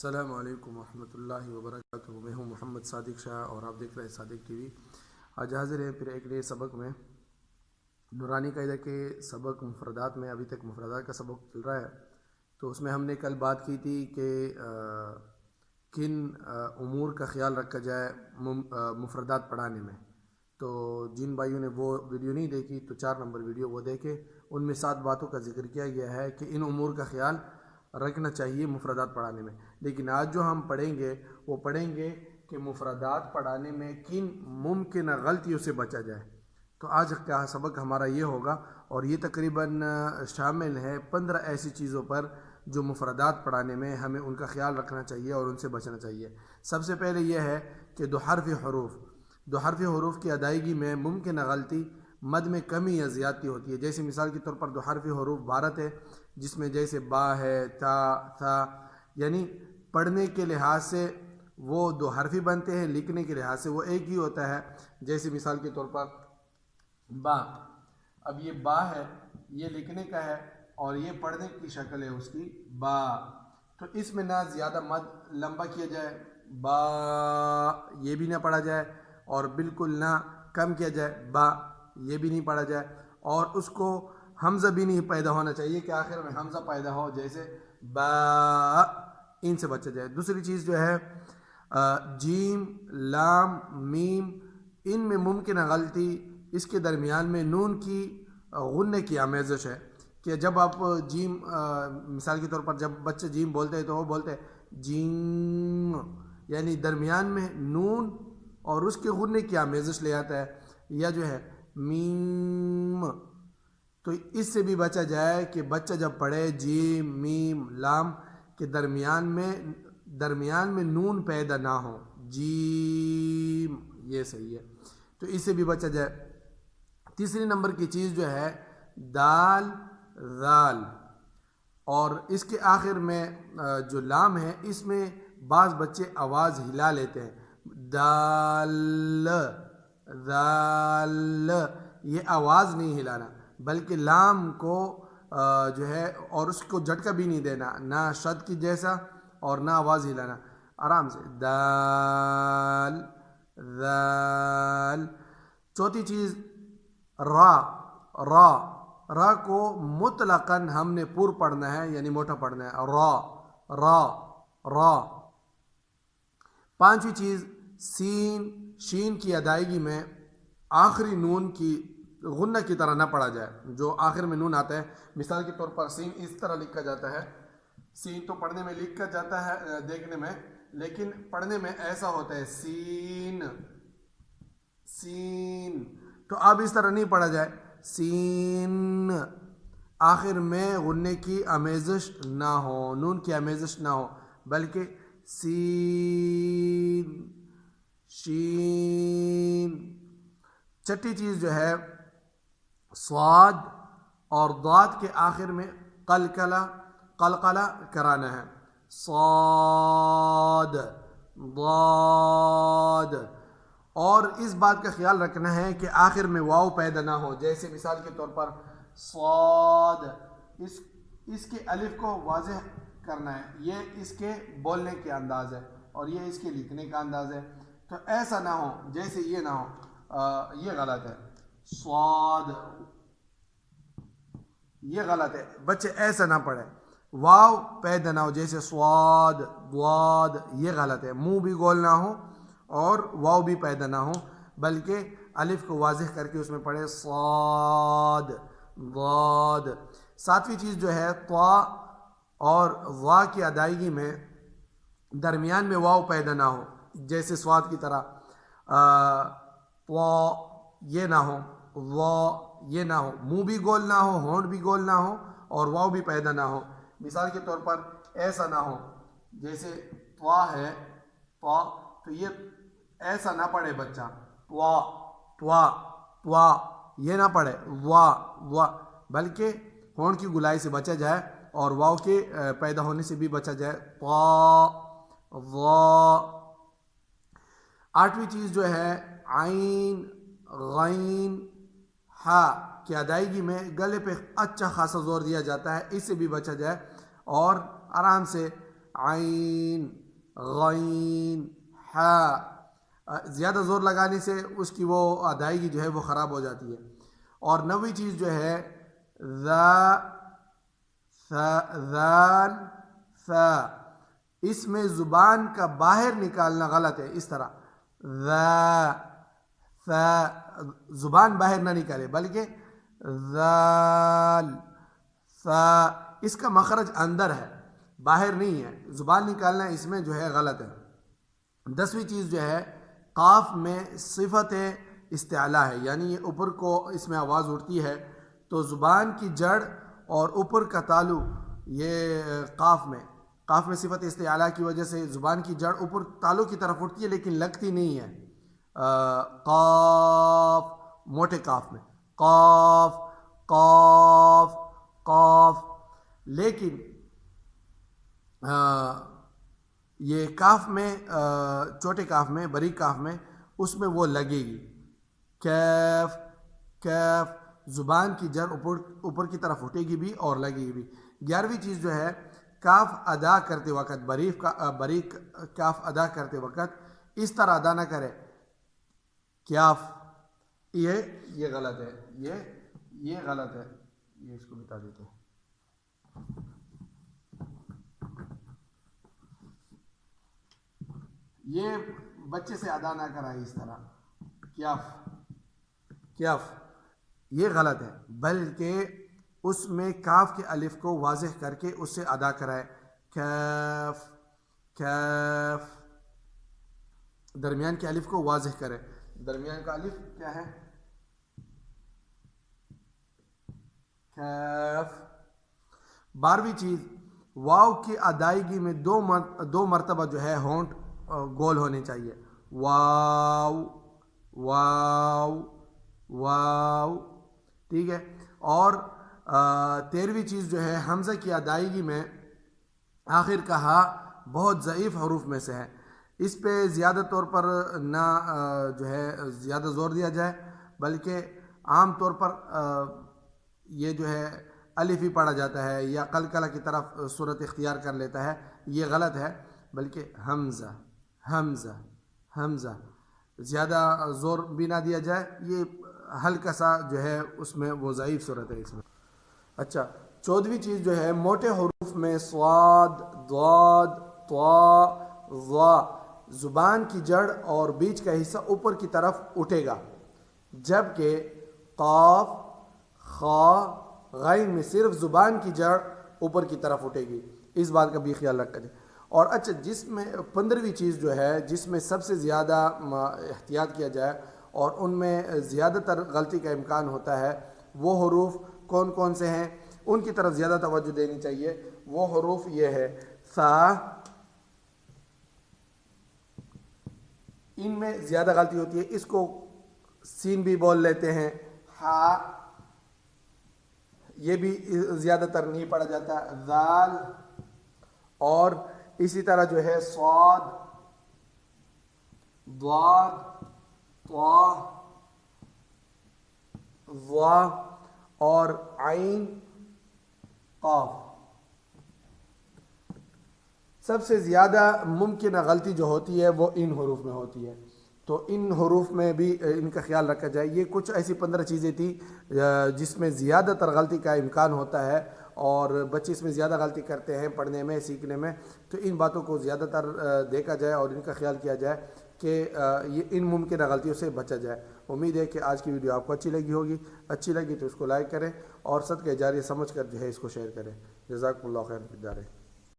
السلام علیکم ورحمۃ اللہ وبرکاتہ۔ میں ہوں محمد صادق شاہ اور آپ دیکھ رہے ہیں صادق ٹی وی۔ آج حاضر ہیں پھر ایک نئے سبق میں۔ نورانی قاعدہ کے سبق مفردات میں ابھی تک مفردات کا سبق چل رہا ہے، تو اس میں ہم نے کل بات کی تھی کہ کن امور کا خیال رکھا جائے مفردات پڑھانے میں۔ تو جن بھائیوں نے وہ ویڈیو نہیں دیکھی تو 4 نمبر ویڈیو وہ دیکھے، ان میں 7 باتوں کا ذکر کیا گیا ہے کہ ان امور کا خیال رکھنا چاہیے مفردات پڑھانے میں۔ لیکن آج جو ہم پڑھیں گے وہ پڑھیں گے کہ مفردات پڑھانے میں کن ممکنہ غلطیوں سے بچا جائے۔ تو آج کا سبق ہمارا یہ ہوگا، اور یہ تقریباً شامل ہے 15 ایسی چیزوں پر جو مفردات پڑھانے میں ہمیں ان کا خیال رکھنا چاہیے اور ان سے بچنا چاہیے۔ سب سے پہلے یہ ہے کہ دو حرفی حروف کی ادائیگی میں ممکنہ غلطی مد میں کمی یا زیادتی ہوتی ہے۔ جیسے مثال کے طور پر دو حرفی حروف 12 ہے، جس میں جیسے با ہے، تا، تھا، یعنی پڑھنے کے لحاظ سے وہ 2 حرفی بنتے ہیں، لکھنے کے لحاظ سے وہ ایک ہی ہوتا ہے۔ جیسے مثال کے طور پر با، اب یہ با ہے، یہ لکھنے کا ہے اور یہ پڑھنے کی شکل ہے اس کی با، تو اس میں نہ زیادہ مد لمبا کیا جائے، با یہ بھی نہ پڑھا جائے، اور بالکل نہ کم کیا جائے، با یہ بھی نہیں پڑھا جائے، اور اس کو حمزہ بھی نہیں پیدا ہونا چاہیے کہ آخر میں حمزہ پیدا ہو، جیسے با، ان سے بچا جائے۔ دوسری چیز جو ہے جیم، لام، میم، ان میں ممکنہ غلطی اس کے درمیان میں نون کی غننے کی آمیزش ہے کہ جب آپ جیم مثال کے طور پر جب بچے جیم بولتے ہیں تو وہ بولتے ہیں جیم، یعنی درمیان میں نون اور اس کے غننے کی آمیزش لے آتا ہے، یا جو ہے میم، تو اس سے بھی بچا جائے کہ بچہ جب پڑھے جیم، میم، لام کے درمیان میں نون پیدا نہ ہو، جیم، یہ صحیح ہے، تو اس سے بھی بچا جائے۔ تیسری نمبر کی چیز جو ہے دال، ذال، اور اس کے آخر میں جو لام ہے اس میں بعض بچے آواز ہلا لیتے ہیں، دال، ذال، یہ آواز نہیں ہلانا بلکہ لام کو جو ہے اور اس کو جھٹکا بھی نہیں دینا، نہ شد کی جیسا اور نہ آواز ہلانا، آرام سے دال، ذال۔ چوتھی چیز را کو مطلقاً ہم نے پر پڑھنا ہے، یعنی موٹا پڑھنا ہے، را۔ پانچویں چیز شین کی ادائیگی میں آخری نون کی غنہ کی طرح نہ پڑھا جائے، جو آخر میں نون آتا ہے۔ مثال کے طور پر سین اس طرح لکھا جاتا ہے، سین تو پڑھنے میں لکھا جاتا ہے دیکھنے میں، لیکن پڑھنے میں ایسا ہوتا ہے سین، تو اب اس طرح نہیں پڑھا جائے، سین، آخر میں غننے کی آمیزش نہ ہو، نون کی آمیزش نہ ہو، بلکہ سین، شین۔ چھٹی چیز جو ہے صاد اور ضاد کے آخر میں قلقلہ کرانا ہے، صاد، ضاد، اور اس بات کا خیال رکھنا ہے کہ آخر میں واو پیدا نہ ہو۔ جیسے مثال کے طور پر صاد، اس کے الف کو واضح کرنا ہے، یہ اس کے بولنے کے انداز ہے اور یہ اس کے لکھنے کا انداز ہے، تو ایسا نہ ہو، جیسے یہ نہ ہو، یہ غلط ہے، صاد، یہ غلط ہے، بچے ایسا نہ پڑھے، واو پیدا نہ ہو، جیسے صاد، ضاد، یہ غلط ہے، منہ بھی گول نہ ہو اور واو بھی پیدا نہ ہو، بلکہ الف کو واضح کر کے اس میں پڑھے، صاد، ضاد۔ ساتویں چیز جو ہے طا اور ظا کی ادائیگی میں درمیان میں واو پیدا نہ ہو، جیسے صاد کی طرح طا یہ نہ ہو، ظا یہ نہ ہو، منہ بھی گول نہ ہو، ہونٹ بھی گول نہ ہو اور واو بھی پیدا نہ ہو۔ مثال کے طور پر ایسا نہ ہو، جیسے طا ہے، طا، تو یہ ایسا نہ پڑھے بچہ، طوا یہ نہ پڑھے، وا، بلکہ ہونٹ کی گلائی سے بچا جائے اور واو کے پیدا ہونے سے بھی بچا جائے، طا، ظا۔ آٹھویں چیز جو ہے عین، غین، ہا کی ادائیگی میں گلے پہ اچھا خاصا زور دیا جاتا ہے، اس سے بھی بچا جائے اور آرام سے عین غین ہا، زیادہ زور لگانے سے اس کی وہ ادائیگی جو ہے وہ خراب ہو جاتی ہے۔ اور نویں چیز جو ہے ذا ذال ثا، اس میں زبان کا باہر نکالنا غلط ہے، اس طرح ذا ثا، زبان باہر نہ نکالے بلکہ ذال ثا، اس کا مخرج اندر ہے باہر نہیں ہے، زبان نکالنا اس میں جو ہے غلط ہے۔ 10ویں چیز جو ہے قاف میں صفت استعلاء ہے، یعنی یہ اوپر کو اس میں آواز اٹھتی ہے تو زبان کی جڑ اور اوپر کا تالو یہ قاف میں صفت استعلاء کی وجہ سے زبان کی جڑ اوپر تالو کی طرف اٹھتی ہے لیکن لگتی نہیں ہے۔ قاف موٹے قاف میں قاف قاف قاف، لیکن یہ کاف میں چھوٹے کاف میں باریک کاف میں اس میں وہ لگے گی۔ کیف کیف، زبان کی جڑ اوپر کی طرف اٹھے گی بھی اور لگے گی بھی۔ 11ویں چیز جو ہے کاف ادا کرتے وقت باریک کاف ادا کرتے وقت اس طرح ادا نہ کرے کیاف، یہ غلط ہے، یہ غلط ہے، یہ اس کو بتا دیتے ہیں۔ یہ بچے سے ادا نہ کرائے اس طرح کیاف، یہ غلط ہے، بلکہ اس میں کاف کے الف کو واضح کر کے اس سے ادا کرائے کیف کیف، درمیان کے الف کو واضح کرے۔ درمیان کا الف کیا ہے؟ کیف۔ 12ویں چیز واو کی ادائیگی میں دو مرتبہ جو ہے ہونٹ گول ہونے چاہیے، واو واو واو، ٹھیک ہے۔ اور 13ویں چیز جو ہے حمزہ کی ادائیگی میں آخر کا ہا بہت ضعیف حروف میں سے ہے، اس پہ زیادہ طور پر نہ جو ہے زیادہ زور دیا جائے، بلکہ عام طور پر یہ جو ہے الف ہی پڑھا جاتا ہے یا قلقلہ کی طرف صورت اختیار کر لیتا ہے، یہ غلط ہے، بلکہ حمزہ حمزہ حمزہ، زیادہ زور بھی نہ دیا جائے، یہ ہلکا سا جو ہے اس میں وہ ضعیف صورت ہے اس میں۔ اچھا 14ویں چیز جو ہے موٹے حروف میں صاد ضاد طا ظا، زبان کی جڑ اور بیچ کا حصہ اوپر کی طرف اٹھے گا، جبکہ قاف خا غین میں صرف زبان کی جڑ اوپر کی طرف اٹھے گی، اس بات کا بھی خیال رکھا جائے۔ اور اچھا جس میں 15ویں چیز جو ہے جس میں سب سے زیادہ احتیاط کیا جائے اور ان میں زیادہ تر غلطی کا امکان ہوتا ہے، وہ حروف کون کون سے ہیں ان کی طرف زیادہ توجہ دینی چاہیے۔ وہ حروف یہ ہے سا، ان میں زیادہ غلطی ہوتی ہے، اس کو سین بھی بول لیتے ہیں، ہا یہ بھی زیادہ تر نہیں پڑھا جاتا، ذال، اور اسی طرح جو ہے صاد ضاد طا ظا اور عین قاف۔ سب سے زیادہ ممکنہ غلطی جو ہوتی ہے وہ ان حروف میں ہوتی ہے، تو ان حروف میں بھی ان کا خیال رکھا جائے۔ یہ کچھ ایسی 15 چیزیں تھیں جس میں زیادہ تر غلطی کا امکان ہوتا ہے اور بچے اس میں زیادہ غلطی کرتے ہیں پڑھنے میں سیکھنے میں، تو ان باتوں کو زیادہ تر دیکھا جائے اور ان کا خیال کیا جائے کہ یہ ان ممکنہ غلطیوں سے بچا جائے۔ امید ہے کہ آج کی ویڈیو آپ کو اچھی لگی ہوگی، اچھی لگی تو اس کو لائک کریں اور صدقہ جاریہ سمجھ کر جو ہے اس کو شیئر کریں۔ جزاکم اللہ خیر۔